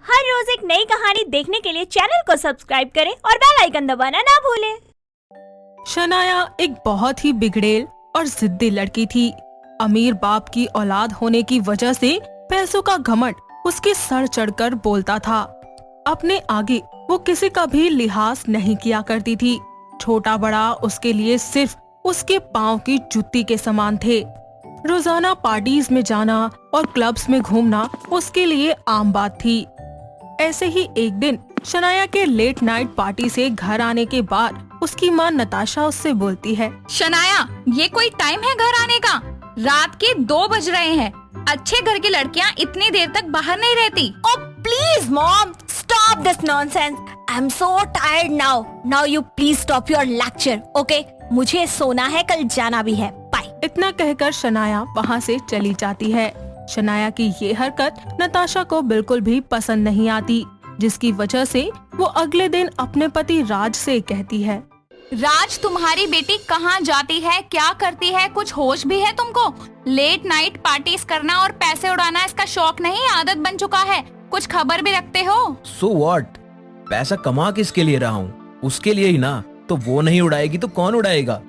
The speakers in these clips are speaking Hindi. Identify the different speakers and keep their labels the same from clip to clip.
Speaker 1: हर रोज एक नई कहानी देखने के लिए चैनल को सब्सक्राइब करें और बेल आइकन दबाना ना भूलें।
Speaker 2: शनाया एक बहुत ही बिगड़ैल और जिद्दी लड़की थी। अमीर बाप की औलाद होने की वजह से पैसों का घमंड उसके सर चढ़कर बोलता था। अपने आगे वो किसी का भी लिहाज नहीं किया करती थी। छोटा बड़ा उसके लिए सिर्फ उसके पाँव की जुत्ती के समान थे। रोजाना पार्टीज में जाना और क्लब्स में घूमना उसके लिए आम बात थी। ऐसे ही एक दिन शनाया के लेट नाइट पार्टी से घर आने के बाद उसकी माँ नताशा उससे बोलती है,
Speaker 3: शनाया, ये कोई टाइम है घर आने का? रात के 2 बज रहे हैं। अच्छे घर की लड़कियाँ इतनी देर तक बाहर नहीं रहती।
Speaker 1: Oh please mom, stop this nonsense. I'm so tired now. Now you please stop your lecture, okay? मुझे सोना है, कल जाना भी है। बाय।
Speaker 2: इतना कहकर शनाया वहाँ से चली जाती है। शनाया की ये हरकत नताशा को बिल्कुल भी पसंद नहीं आती, जिसकी वजह से वो अगले दिन अपने पति राज से कहती है,
Speaker 3: राज, तुम्हारी बेटी कहाँ जाती है, क्या करती है, कुछ होश भी है तुमको? लेट नाइट पार्टीज करना और पैसे उड़ाना इसका शौक नहीं, आदत बन चुका है। कुछ खबर भी रखते हो?
Speaker 4: So what? पैसा कमा किसके लिए रहा हूँ? उसके लिए ही ना। तो वो नहीं उड़ाएगी तो कौन उड़ाएगा?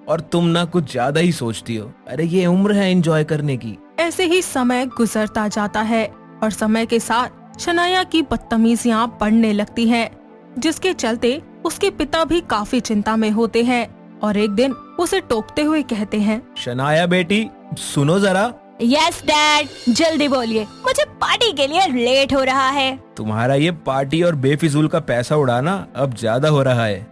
Speaker 4: और तुम ना कुछ ज्यादा ही सोचती हो। अरे ये उम्र है एंजॉय करने की।
Speaker 2: ऐसे ही समय गुजरता जाता है और समय के साथ शनाया की बदतमीजियां बढ़ने लगती हैं, जिसके चलते उसके पिता भी काफी चिंता में होते हैं और एक दिन उसे टोकते हुए कहते हैं,
Speaker 4: शनाया बेटी, सुनो जरा।
Speaker 1: यस डैड, जल्दी बोलिए, मुझे पार्टी के लिए लेट हो रहा है।
Speaker 4: तुम्हारा ये पार्टी और बेफिजूल का पैसा उड़ाना अब ज्यादा हो रहा है।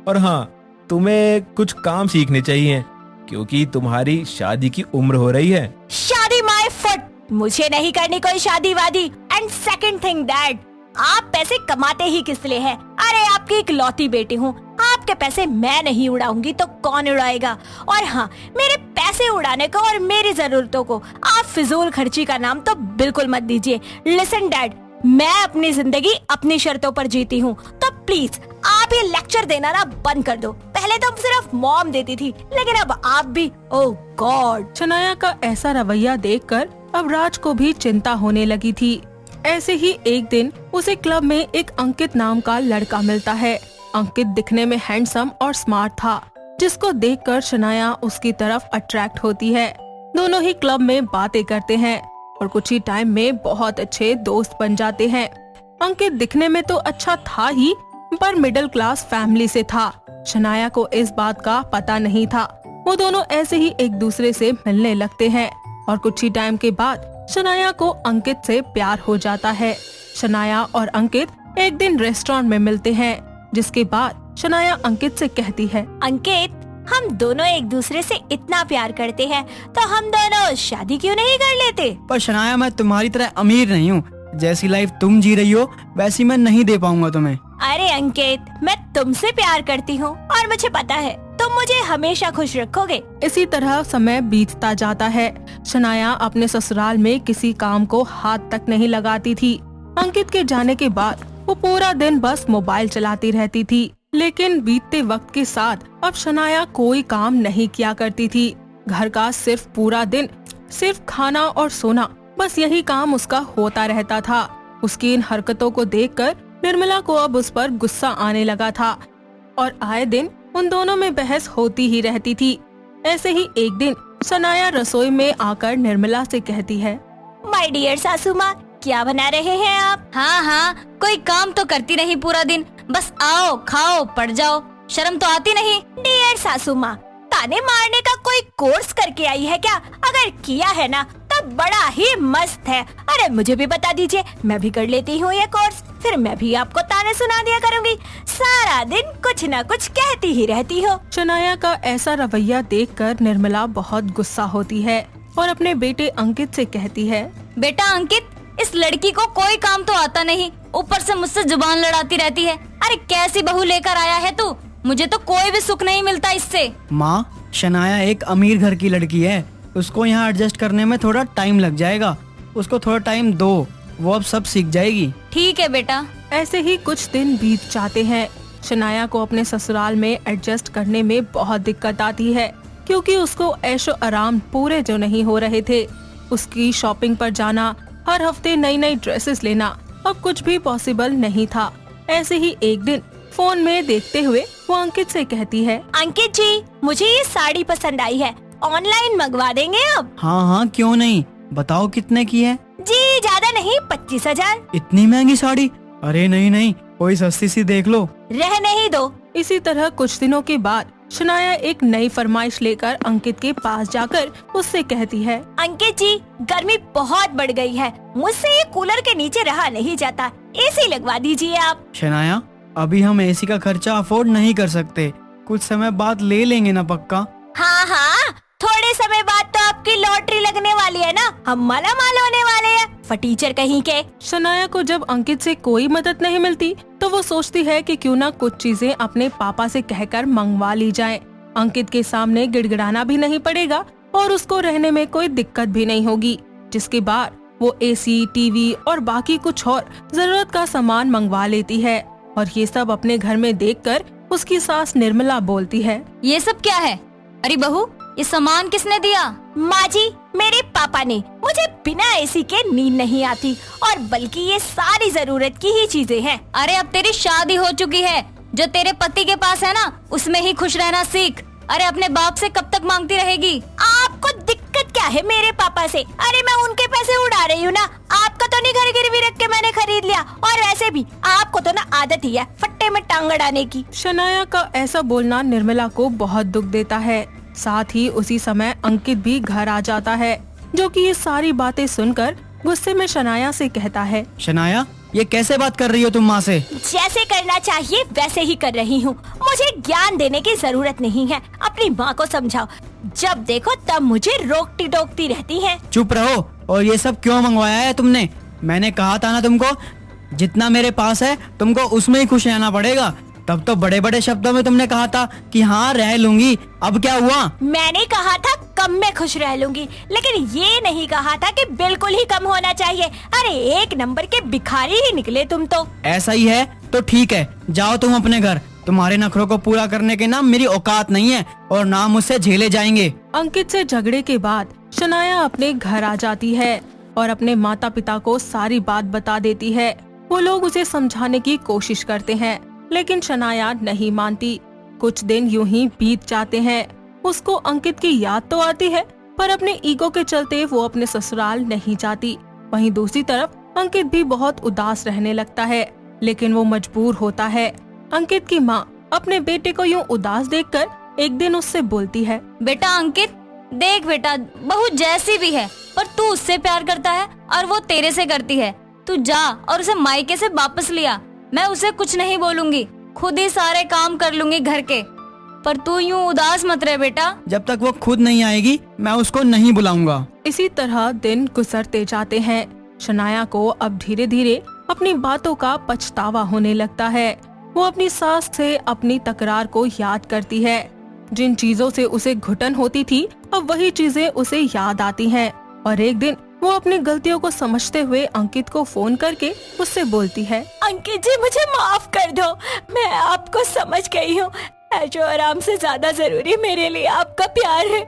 Speaker 4: और हाँ, तुम्हें कुछ काम सीखने चाहिए क्योंकि तुम्हारी शादी की उम्र हो रही है।
Speaker 1: शादी माय फुट, मुझे नहीं करनी कोई शादी वादी। एंड सेकंड थिंग डैड, आप पैसे कमाते ही किस लिए हैं? अरे आपकी इकलौती बेटी हूँ, आपके पैसे मैं नहीं उड़ाऊंगी तो कौन उड़ाएगा? और हाँ, मेरे पैसे उड़ाने को और मेरी जरूरतों को आप फिजूल खर्ची का नाम तो बिल्कुल मत दीजिए। लिसन डैड, मैं अपनी जिंदगी अपनी शर्तों पर जीती हूँ, तो प्लीज आप ये लेक्चर देना ना बंद कर दो। पहले तो सिर्फ मॉम देती थी, लेकिन अब आप भी। ओह गॉड।
Speaker 2: शनाया का ऐसा रवैया देखकर अब राज को भी चिंता होने लगी थी। ऐसे ही एक दिन उसे क्लब में एक अंकित नाम का लड़का मिलता है। अंकित दिखने में हैंडसम और स्मार्ट था, जिसको देखकर शनाया उसकी तरफ अट्रैक्ट होती है। दोनों ही क्लब में बातें करते हैं और कुछ ही टाइम में बहुत अच्छे दोस्त बन जाते हैं। अंकित दिखने में तो अच्छा था ही, पर मिडिल क्लास फैमिली से था। शनाया को इस बात का पता नहीं था। वो दोनों ऐसे ही एक दूसरे से मिलने लगते हैं और कुछ ही टाइम के बाद शनाया को अंकित से प्यार हो जाता है। शनाया और अंकित एक दिन रेस्टोरेंट में मिलते हैं, जिसके बाद शनाया अंकित से कहती है,
Speaker 1: अंकित, हम दोनों एक दूसरे से इतना प्यार करते हैं, तो हम दोनों शादी क्यों नहीं कर लेते?
Speaker 5: पर शनाया, मैं तुम्हारी तरह अमीर नहीं हूँ। जैसी लाइफ तुम जी रही हो वैसी मैं नहीं दे पाऊंगा तुम्हें।
Speaker 1: अरे अंकित, मैं तुमसे प्यार करती हूँ और मुझे पता है तुम मुझे हमेशा खुश रखोगे।
Speaker 2: इसी तरह समय बीतता जाता है। शनाया अपने ससुराल में किसी काम को हाथ तक नहीं लगाती थी। अंकित के जाने के बाद वो पूरा दिन बस मोबाइल चलाती रहती थी। लेकिन बीतते वक्त के साथ अब शनाया कोई काम नहीं किया करती थी। घर का सिर्फ पूरा दिन सिर्फ खाना और सोना, बस यही काम उसका होता रहता था। उसकी इन हरकतों को देखकर निर्मला को अब उस पर गुस्सा आने लगा था और आए दिन उन दोनों में बहस होती ही रहती थी। ऐसे ही एक दिन शनाया रसोई में आकर निर्मला से कहती है,
Speaker 1: माय डियर सासू माँ, क्या बना रहे हैं आप?
Speaker 3: हाँ हाँ, कोई काम तो करती नहीं पूरा दिन, बस आओ खाओ पड़ जाओ, शर्म तो आती नहीं।
Speaker 1: डियर सासू माँ, ताने मारने का कोई कोर्स करके आई है क्या? अगर किया है ना तब बड़ा ही मस्त है। अरे मुझे भी बता दीजिए, मैं भी कर लेती हूँ ये कोर्स, फिर मैं भी आपको ताने सुना दिया करूँगी। सारा दिन कुछ न कुछ कहती ही रहती हो।
Speaker 2: शनाया का ऐसा रवैया देखकर निर्मला बहुत गुस्सा होती है और अपने बेटे अंकित से कहती है,
Speaker 3: बेटा अंकित, इस लड़की को कोई काम तो आता नहीं, ऊपर से मुझसे जुबान लड़ाती रहती है। अरे कैसी बहू लेकर आया है तू? मुझे तो कोई भी सुख नहीं मिलता इससे।
Speaker 5: माँ, शनाया एक अमीर घर की लड़की है, उसको यहाँ एडजस्ट करने में थोड़ा टाइम लग जाएगा। उसको थोड़ा टाइम दो, वो अब सब सीख जाएगी।
Speaker 3: ठीक है बेटा।
Speaker 2: ऐसे ही कुछ दिन बीत जाते हैं। शनाया को अपने ससुराल में एडजस्ट करने में बहुत दिक्कत आती है, क्योंकि उसको ऐशो आराम पूरे जो नहीं हो रहे थे। उसकी शॉपिंग पर जाना, हर हफ्ते नई नई ड्रेसेस लेना अब कुछ भी पॉसिबल नहीं था। ऐसे ही एक दिन फोन में देखते हुए वो अंकित से कहती है,
Speaker 1: अंकित जी, मुझे ये साड़ी पसंद आई है, ऑनलाइन मंगवा देंगे अब?
Speaker 5: हाँ हाँ क्यों नहीं, बताओ कितने की है?
Speaker 1: जी ज्यादा नहीं, 25,000।
Speaker 5: इतनी महंगी साड़ी? अरे नहीं नहीं, कोई सस्ती सी देख लो।
Speaker 1: रहने ही दो।
Speaker 2: इसी तरह कुछ दिनों के बाद शनाया एक नई फरमाइश लेकर अंकित के पास जाकर उससे कहती है,
Speaker 1: अंकित जी, गर्मी बहुत बढ़ गई है, मुझसे ये कूलर के नीचे रहा नहीं जाता, एसी लगवा दीजिए आप।
Speaker 5: शनाया, अभी हम एसी का खर्चा अफोर्ड नहीं कर सकते, कुछ समय बाद ले लेंगे ना पक्का?
Speaker 1: हाँ हाँ, थोड़े समय बाद तो आपकी लॉटरी लगने वाली है ना, हम मालामाल होने वाले हैं, फटीचर कहीं के।
Speaker 2: शनाया को जब अंकित से कोई मदद नहीं मिलती तो वो सोचती है कि क्यों ना कुछ चीजें अपने पापा से कहकर मंगवा ली जाएं। अंकित के सामने गिड़गिड़ाना भी नहीं पड़ेगा और उसको रहने में कोई दिक्कत भी नहीं होगी, जिसके बाद वो एसी, टीवी और बाकी कुछ और जरूरत का सामान मंगवा लेती है। और ये सब अपने घर में देखकर उसकी सास निर्मला बोलती है,
Speaker 3: ये सब क्या है? अरे बहू, ये सामान किसने दिया?
Speaker 1: माँ जी, मेरे पापा ने। मुझे बिना एसी के नींद नहीं आती, और बल्कि ये सारी जरूरत की ही चीजें हैं।
Speaker 3: अरे अब तेरी शादी हो चुकी है, जो तेरे पति के पास है ना, उसमें ही खुश रहना सीख। अरे अपने बाप से कब तक मांगती रहेगी?
Speaker 1: आपको दिक्कत क्या है मेरे पापा से? अरे मैं उनके पैसे उड़ा रही हूँ ना, आपका तो नहीं घर गिरवी रख के मैंने खरीद लिया, और वैसे भी आपको तो ना आदत ही है फट्टे में टांग अड़ाने की।
Speaker 2: शनाया का ऐसा बोलना निर्मला को बहुत दुख देता है। साथ ही उसी समय अंकित भी घर आ जाता है, जो कि ये सारी बातें सुनकर गुस्से में शनाया से कहता है,
Speaker 5: शनाया, ये कैसे बात कर रही हो तुम माँ से?
Speaker 1: जैसे करना चाहिए वैसे ही कर रही हूँ, मुझे ज्ञान देने की जरूरत नहीं है। अपनी माँ को समझाओ, जब देखो तब मुझे रोकती टोकती रहती हैं।
Speaker 5: चुप रहो। और ये सब क्यों मंगवाया है तुमने? मैंने कहा था ना तुमको, जितना मेरे पास है तुमको उसमें ही खुश रहना पड़ेगा। तब तो बड़े बड़े शब्दों में तुमने कहा था कि हाँ रह लूंगी, अब क्या हुआ?
Speaker 1: मैंने कहा था कम में खुश रह लूंगी, लेकिन ये नहीं कहा था कि बिल्कुल ही कम होना चाहिए। अरे एक नंबर के भिखारी ही निकले तुम तो।
Speaker 5: ऐसा ही है तो ठीक है, जाओ तुम अपने घर। तुम्हारे नखरों को पूरा करने के ना मेरी औकात नहीं है, और ना मुझसे झेले जाएंगे।
Speaker 2: अंकित से झगड़े के बाद शनाया अपने घर आ जाती है और अपने माता पिता को सारी बात बता देती है। वो लोग उसे समझाने की कोशिश करते हैं, लेकिन शनाया नहीं मानती। कुछ दिन यूं ही बीत जाते हैं। उसको अंकित की याद तो आती है, पर अपने ईगो के चलते वो अपने ससुराल नहीं जाती। वहीं दूसरी तरफ अंकित भी बहुत उदास रहने लगता है, लेकिन वो मजबूर होता है। अंकित की माँ अपने बेटे को यूं उदास देखकर एक दिन उससे बोलती है,
Speaker 3: बेटा अंकित, देख बेटा, बहू जैसी भी है, पर तू उससे प्यार करता है और वो तेरे से करती है। तू जा और उसे मायके से वापस लिया। मैं उसे कुछ नहीं बोलूंगी, खुद ही सारे काम कर लूंगी घर के। पर तू यूं उदास मत रहे बेटा।
Speaker 5: जब तक वो खुद नहीं आएगी मैं उसको नहीं बुलाऊंगा।
Speaker 2: इसी तरह दिन गुजरते जाते हैं। शनाया को अब धीरे धीरे अपनी बातों का पछतावा होने लगता है। वो अपनी सास से अपनी तकरार को याद करती है। जिन चीजों से उसे घुटन होती थी, अब वही चीजें उसे याद आती हैं। और एक दिन वो अपनी गलतियों को समझते हुए अंकित को फोन करके उससे बोलती है,
Speaker 1: अंकित जी, मुझे माफ कर दो, मैं आपको समझ गई हूँ। ऐशो आराम से ज्यादा जरूरी मेरे लिए आपका प्यार है।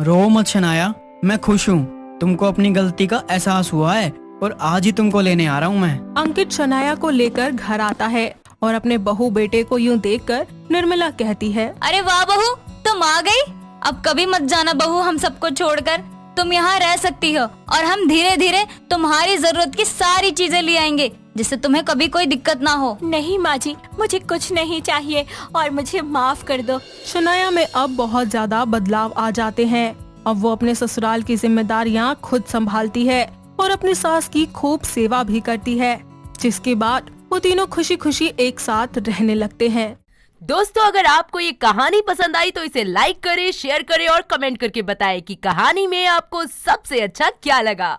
Speaker 5: रो मत शनाया, मैं खुश हूँ। तुमको अपनी गलती का एहसास हुआ है और आज ही तुमको लेने आ रहा हूँ मैं।
Speaker 2: अंकित शनाया को लेकर घर आता है और अपने बहू बेटे को यूं देखकर निर्मला कहती है,
Speaker 3: अरे वाह बहू, तुम आ गई। अब कभी मत जाना बहू हम सबको छोड़कर। तुम यहाँ रह सकती हो और हम धीरे धीरे तुम्हारी जरूरत की सारी चीजें ले आएंगे, जिससे तुम्हें कभी कोई दिक्कत ना हो।
Speaker 1: नहीं माँ जी, मुझे कुछ नहीं चाहिए और मुझे माफ कर दो।
Speaker 2: शनाया में अब बहुत ज्यादा बदलाव आ जाते हैं। अब वो अपने ससुराल की जिम्मेदारियाँ खुद संभालती है और अपनी सास की खूब सेवा भी करती है, जिसके बाद वो तीनों खुशी खुशी एक साथ रहने लगते हैं।
Speaker 6: दोस्तों, अगर आपको ये कहानी पसंद आई तो इसे लाइक करें, शेयर करें और कमेंट करके बताएं कि कहानी में आपको सबसे अच्छा क्या लगा।